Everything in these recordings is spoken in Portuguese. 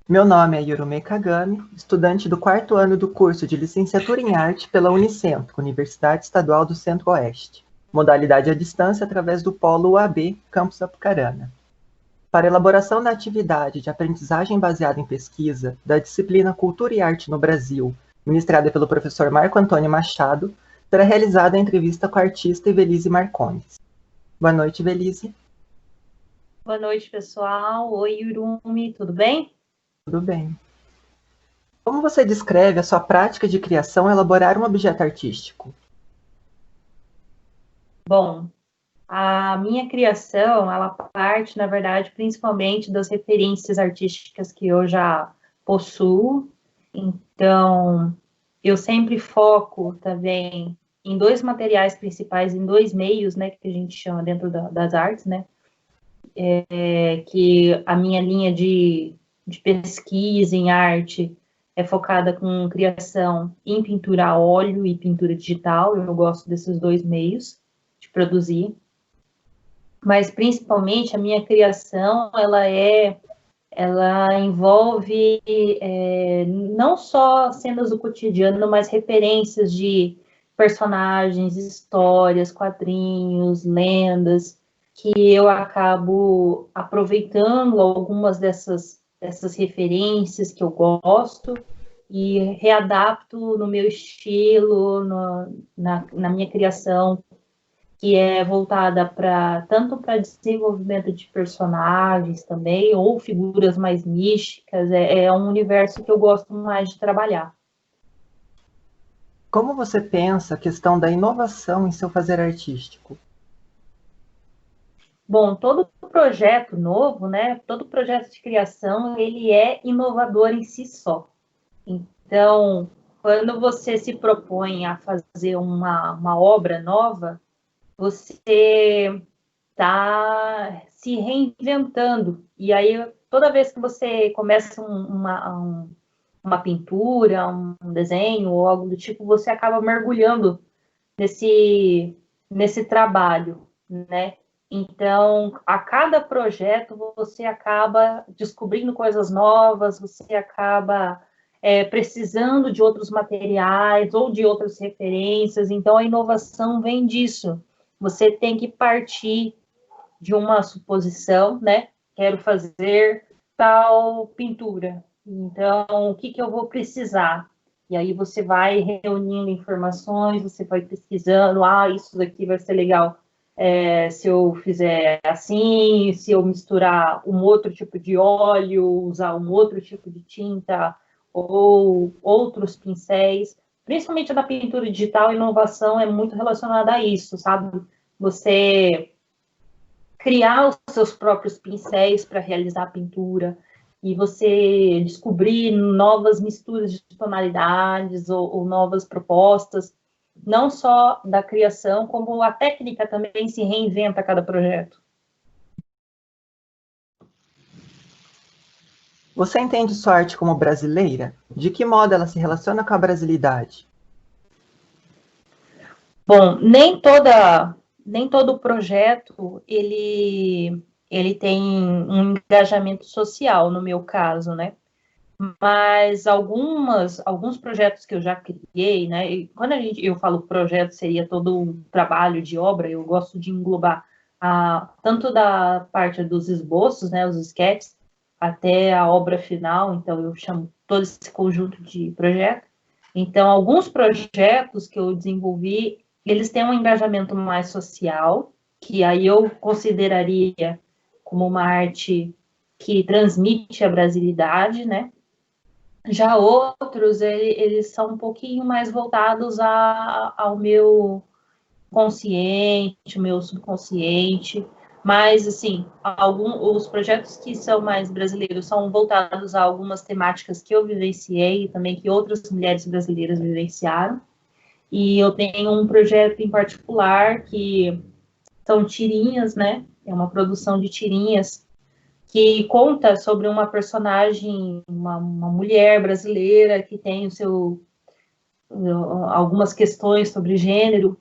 Meu nome é Yurumei Kagami, estudante do 4º ano do curso de Licenciatura em Arte pela Unicentro, Universidade Estadual do Centro-Oeste, modalidade à distância através do Polo UAB, Campus Apucarana. Para elaboração da atividade de aprendizagem baseada em pesquisa da disciplina Cultura e Arte no Brasil, ministrada pelo professor Marco Antônio Machado, será realizada a entrevista com a artista Ivelisse Marcondes. Boa noite, Ivelisse. Boa noite, pessoal. Oi, Yurumi, tudo bem? Tudo bem. Como você descreve a sua prática de criação ao elaborar um objeto artístico? Bom, a minha criação, ela parte, na verdade, principalmente das referências artísticas que eu já possuo. Então, eu sempre foco também em dois materiais principais, em dois meios, né, que a gente chama dentro das artes, né? Que a minha linha de pesquisa em arte é focada com criação em pintura a óleo e pintura digital. Eu gosto desses dois meios de produzir. Mas, principalmente, a minha criação, ela envolve não só cenas do cotidiano, mas referências de personagens, histórias, quadrinhos, lendas, que eu acabo aproveitando algumas dessas referências que eu gosto e readapto no meu estilo, na minha criação, que é voltada tanto para desenvolvimento de personagens também, ou figuras mais místicas. É um universo que eu gosto mais de trabalhar. Como você pensa a questão da inovação em seu fazer artístico? Bom, todo projeto novo, né, todo projeto de criação, ele é inovador em si só. Então, quando você se propõe a fazer uma obra nova, você está se reinventando. E aí, toda vez que você começa uma pintura, um desenho ou algo do tipo, você acaba mergulhando nesse trabalho, né? Então, a cada projeto, você acaba descobrindo coisas novas, você acaba precisando de outros materiais ou de outras referências. Então, a inovação vem disso. Você tem que partir de uma suposição, né? Quero fazer tal pintura. Então, o que eu vou precisar? E aí você vai reunindo informações, você vai pesquisando, isso daqui vai ser legal se eu fizer assim, se eu misturar um outro tipo de óleo, usar um outro tipo de tinta, ou outros pincéis. Principalmente na pintura digital, a inovação é muito relacionada a isso, sabe? Você criar os seus próprios pincéis para realizar a pintura, e você descobrir novas misturas de tonalidades ou novas propostas, não só da criação, como a técnica também se reinventa a cada projeto. Você entende sua arte como brasileira? De que modo ela se relaciona com a brasilidade? Bom, nem todo projeto ele tem um engajamento social, no meu caso, né? Mas alguns projetos que eu já criei, né? E quando eu falo projeto, seria todo um trabalho de obra. Eu gosto de englobar tanto da parte dos esboços, né? Os esquetes, até a obra final. Então, eu chamo todo esse conjunto de projeto. Então, alguns projetos que eu desenvolvi, eles têm um engajamento mais social, que aí eu consideraria como uma arte que transmite a brasilidade, né? Já outros, eles são um pouquinho mais voltados ao meu consciente, o meu subconsciente, mas, assim, os projetos que são mais brasileiros são voltados a algumas temáticas que eu vivenciei e também que outras mulheres brasileiras vivenciaram. E eu tenho um projeto em particular que são tirinhas, né? É uma produção de tirinhas que conta sobre uma personagem, uma mulher brasileira que tem algumas questões sobre gênero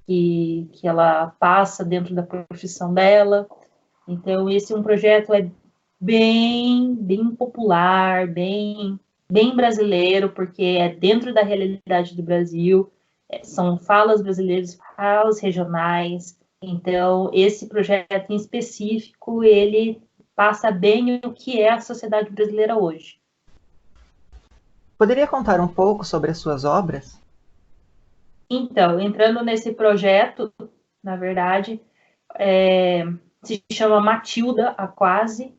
que ela passa dentro da profissão dela. Então, esse é um projeto bem popular, bem brasileiro, porque é dentro da realidade do Brasil, são falas brasileiras, falas regionais. Então, esse projeto em específico, ele passa bem o que é a sociedade brasileira hoje. Poderia contar um pouco sobre as suas obras? Então, entrando nesse projeto, na verdade, se chama Matilda, a Quase.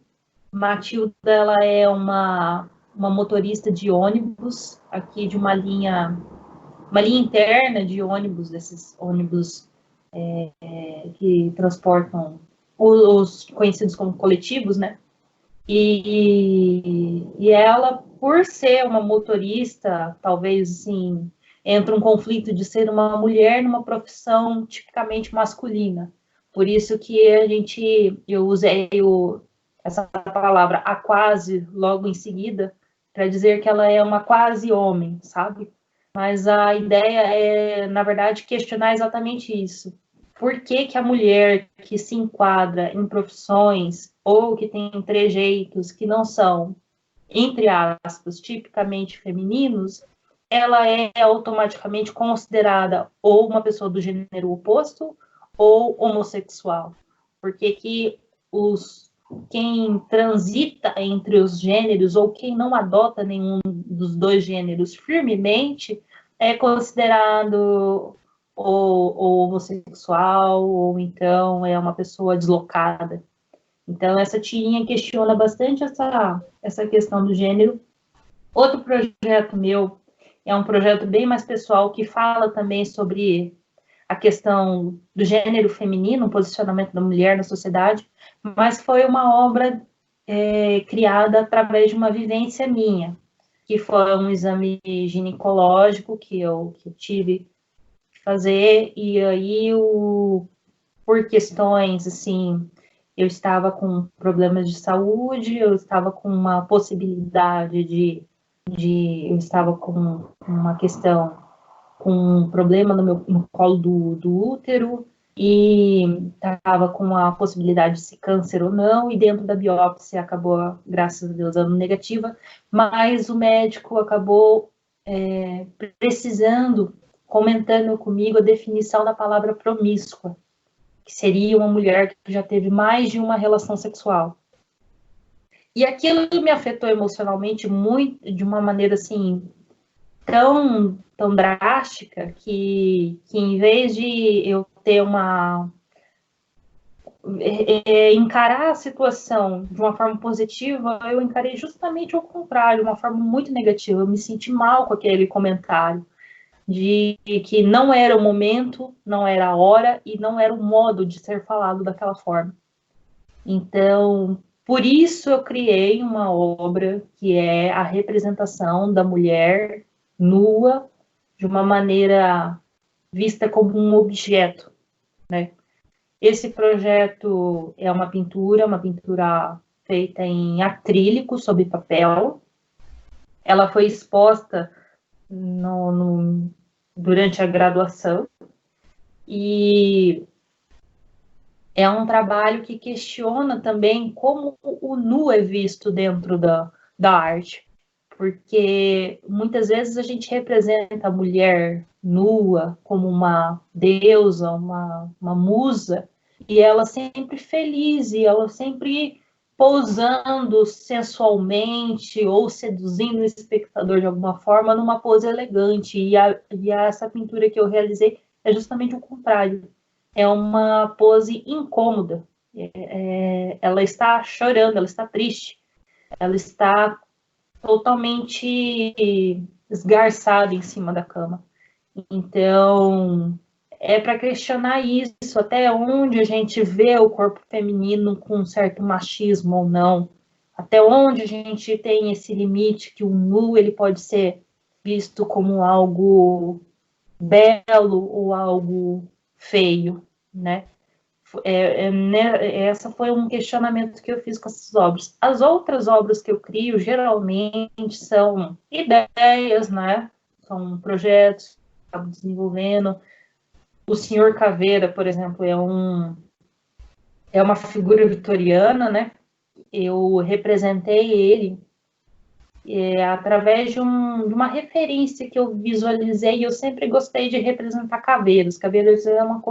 Matilda, ela é uma motorista de ônibus, aqui de uma linha interna de ônibus, desses ônibus que transportam os conhecidos como coletivos, né? E ela, por ser uma motorista, talvez, assim, entra um conflito de ser uma mulher numa profissão tipicamente masculina. Por isso que eu usei essa palavra, a quase, logo em seguida, para dizer que ela é uma quase homem, sabe? Mas a ideia é, na verdade, questionar exatamente isso. Por que que a mulher que se enquadra em profissões ou que tem trejeitos que não são, entre aspas, tipicamente femininos, ela é automaticamente considerada ou uma pessoa do gênero oposto ou homossexual? Porque que quem transita entre os gêneros ou quem não adota nenhum dos dois gêneros firmemente é considerado ou homossexual, ou então é uma pessoa deslocada. Então, essa tirinha questiona bastante essa questão do gênero. Outro projeto meu é um projeto bem mais pessoal, que fala também sobre a questão do gênero feminino, o posicionamento da mulher na sociedade, mas foi uma obra criada através de uma vivência minha, que foi um exame ginecológico que eu tive que fazer, e aí, por questões, assim, eu estava com problemas de saúde, eu estava com uma possibilidade eu estava com uma questão, com um problema no colo do útero, e estava com a possibilidade de ser câncer ou não, e dentro da biópsia acabou, graças a Deus, dando negativa, mas o médico acabou precisando, comentando comigo a definição da palavra promíscua, que seria uma mulher que já teve mais de uma relação sexual. E aquilo me afetou emocionalmente muito, de uma maneira assim, tão drástica, que em vez de eu ter encarar a situação de uma forma positiva, eu encarei justamente o contrário, de uma forma muito negativa. Eu me senti mal com aquele comentário, de que não era o momento, não era a hora e não era o modo de ser falado daquela forma. Então, por isso eu criei uma obra que é a representação da mulher nua de uma maneira vista como um objeto, né? Esse projeto é uma pintura feita em acrílico sobre papel. Ela foi exposta durante a graduação e é um trabalho que questiona também como o nu é visto dentro da arte, porque muitas vezes a gente representa a mulher nua como uma deusa, uma musa, e ela sempre feliz, e ela sempre pousando sensualmente ou seduzindo o espectador de alguma forma numa pose elegante, e essa pintura que eu realizei é justamente o contrário. É uma pose incômoda. Ela está chorando, ela está triste, ela está totalmente esgarçada em cima da cama. Então, é para questionar isso, até onde a gente vê o corpo feminino com um certo machismo ou não, até onde a gente tem esse limite que o nu ele pode ser visto como algo belo ou algo feio, né? Essa foi um questionamento que eu fiz com essas obras. As outras obras que eu crio, geralmente, são ideias, né? São projetos que eu acabo desenvolvendo. O Senhor Caveira, por exemplo, é uma figura vitoriana, né? eu representei ele através de uma referência que eu visualizei, e eu sempre gostei de representar caveiros. Caveiros é algo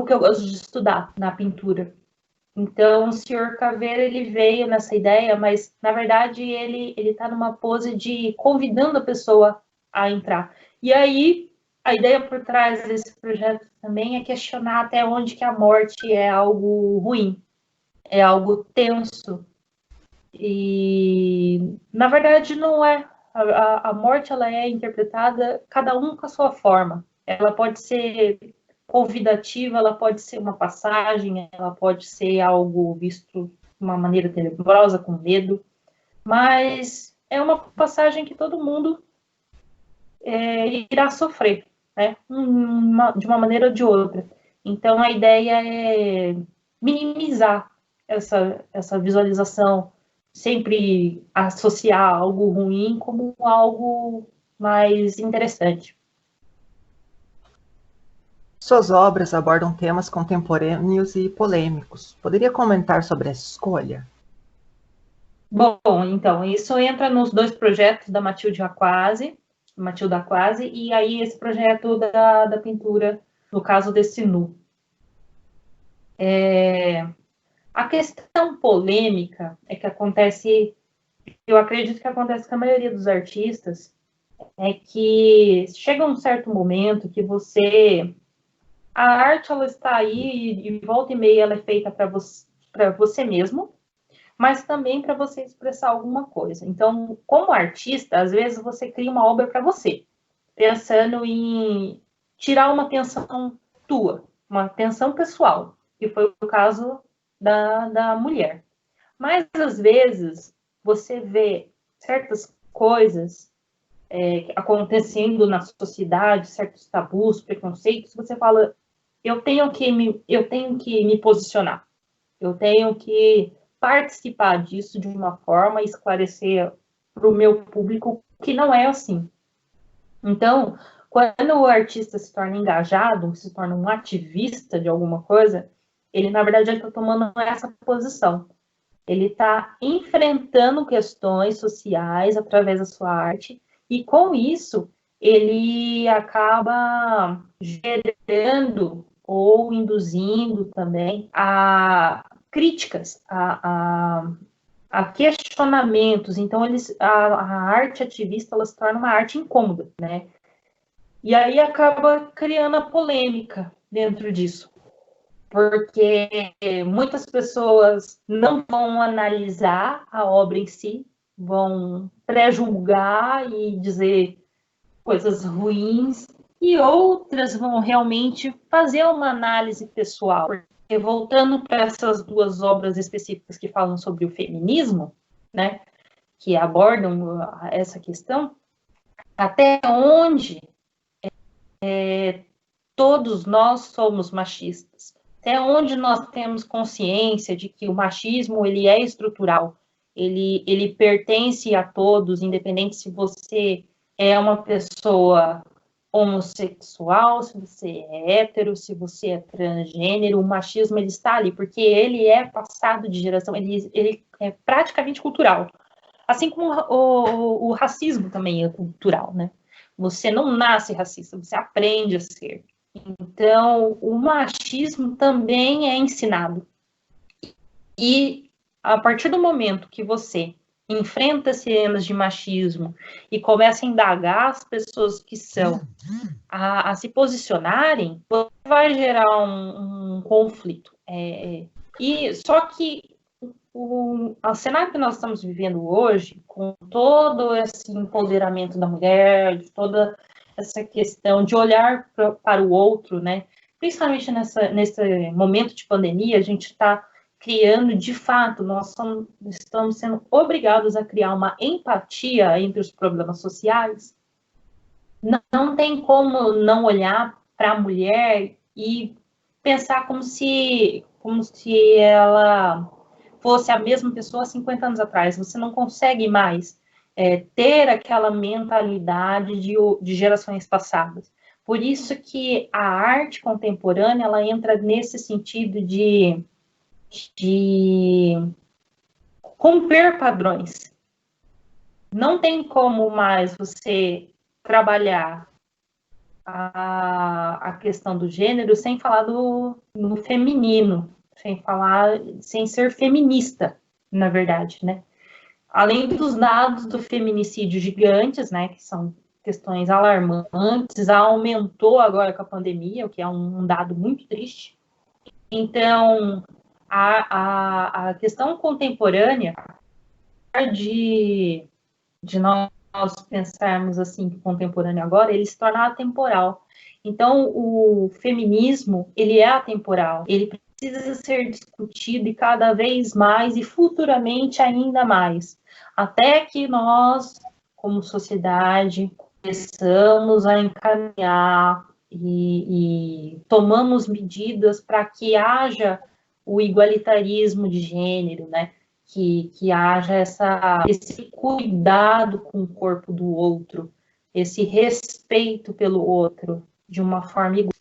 que eu gosto de estudar na pintura. Então, o Senhor Caveira, ele veio nessa ideia, mas, na verdade, ele está numa pose de convidando a pessoa a entrar. E aí, a ideia por trás desse projeto também é questionar até onde que a morte é algo ruim, é algo tenso. E, na verdade, não é. A morte, ela é interpretada, cada um com a sua forma. Ela pode ser convidativa, ela pode ser uma passagem, ela pode ser algo visto de uma maneira tenebrosa, com medo, mas é uma passagem que todo mundo irá sofrer, né? De uma maneira ou de outra. Então, a ideia é minimizar essa visualização, sempre associar algo ruim como algo mais interessante. Suas obras abordam temas contemporâneos e polêmicos. Poderia comentar sobre essa escolha? Bom, então, isso entra nos dois projetos da Matilda Aquasi, e aí esse projeto da pintura, no caso desse nu. A questão polêmica é que acontece, eu acredito que acontece com a maioria dos artistas, é que chega um certo momento que a arte, ela está aí, e volta e meia ela é feita para você mesmo, mas também para você expressar alguma coisa. Então, como artista, às vezes você cria uma obra para você, pensando em tirar uma atenção tua, uma atenção pessoal, que foi o caso da mulher. Mas, às vezes, você vê certas coisas acontecendo na sociedade, certos tabus, preconceitos, você fala, eu tenho que me posicionar, eu tenho que participar disso de uma forma, esclarecer para o meu público que não é assim. Então, quando o artista se torna engajado, se torna um ativista de alguma coisa, ele, na verdade, está tomando essa posição. Ele está enfrentando questões sociais através da sua arte, e com isso, ele acaba gerando ou induzindo também a críticas, a questionamentos. Então, a arte ativista, ela se torna uma arte incômoda, né? E aí acaba criando a polêmica dentro disso, porque muitas pessoas não vão analisar a obra em si, vão pré-julgar e dizer coisas ruins, e outras vão realmente fazer uma análise pessoal. Porque, voltando para essas duas obras específicas que falam sobre o feminismo, né, que abordam essa questão, até onde todos nós somos machistas, até onde nós temos consciência de que o machismo, ele é estrutural, ele pertence a todos, independente se você é uma pessoa homossexual, se você é hétero, se você é transgênero, o machismo, ele está ali, porque ele é passado de geração, ele é praticamente cultural. Assim como o racismo também é cultural, né? Você não nasce racista, você aprende a ser. Então, o machismo também é ensinado. E a partir do momento que você enfrenta temas de machismo e começa a indagar as pessoas que são a se posicionarem, você vai gerar um conflito. E só que o cenário que nós estamos vivendo hoje, com todo esse empoderamento da mulher, de toda essa questão de olhar para o outro, né? Principalmente nesse momento de pandemia, a gente está criando, de fato, estamos sendo obrigados a criar uma empatia entre os problemas sociais. Não tem como não olhar para a mulher e pensar como se ela fosse a mesma pessoa 50 anos atrás. Você não consegue mais ter aquela mentalidade de gerações passadas. Por isso que a arte contemporânea, ela entra nesse sentido de de romper padrões. Não tem como mais você trabalhar a questão do gênero sem falar no feminino, sem ser feminista, na verdade, né? Além dos dados do feminicídio gigantes, né, que são questões alarmantes, aumentou agora com a pandemia, o que é um dado muito triste. Então, a questão contemporânea de nós pensarmos assim, que contemporâneo agora, ele se torna atemporal. Então, o feminismo, ele é atemporal, ele precisa ser discutido e cada vez mais e futuramente ainda mais, até que nós, como sociedade, começamos a encaminhar e tomamos medidas para que haja o igualitarismo de gênero, né? Que haja esse cuidado com o corpo do outro, esse respeito pelo outro de uma forma igual.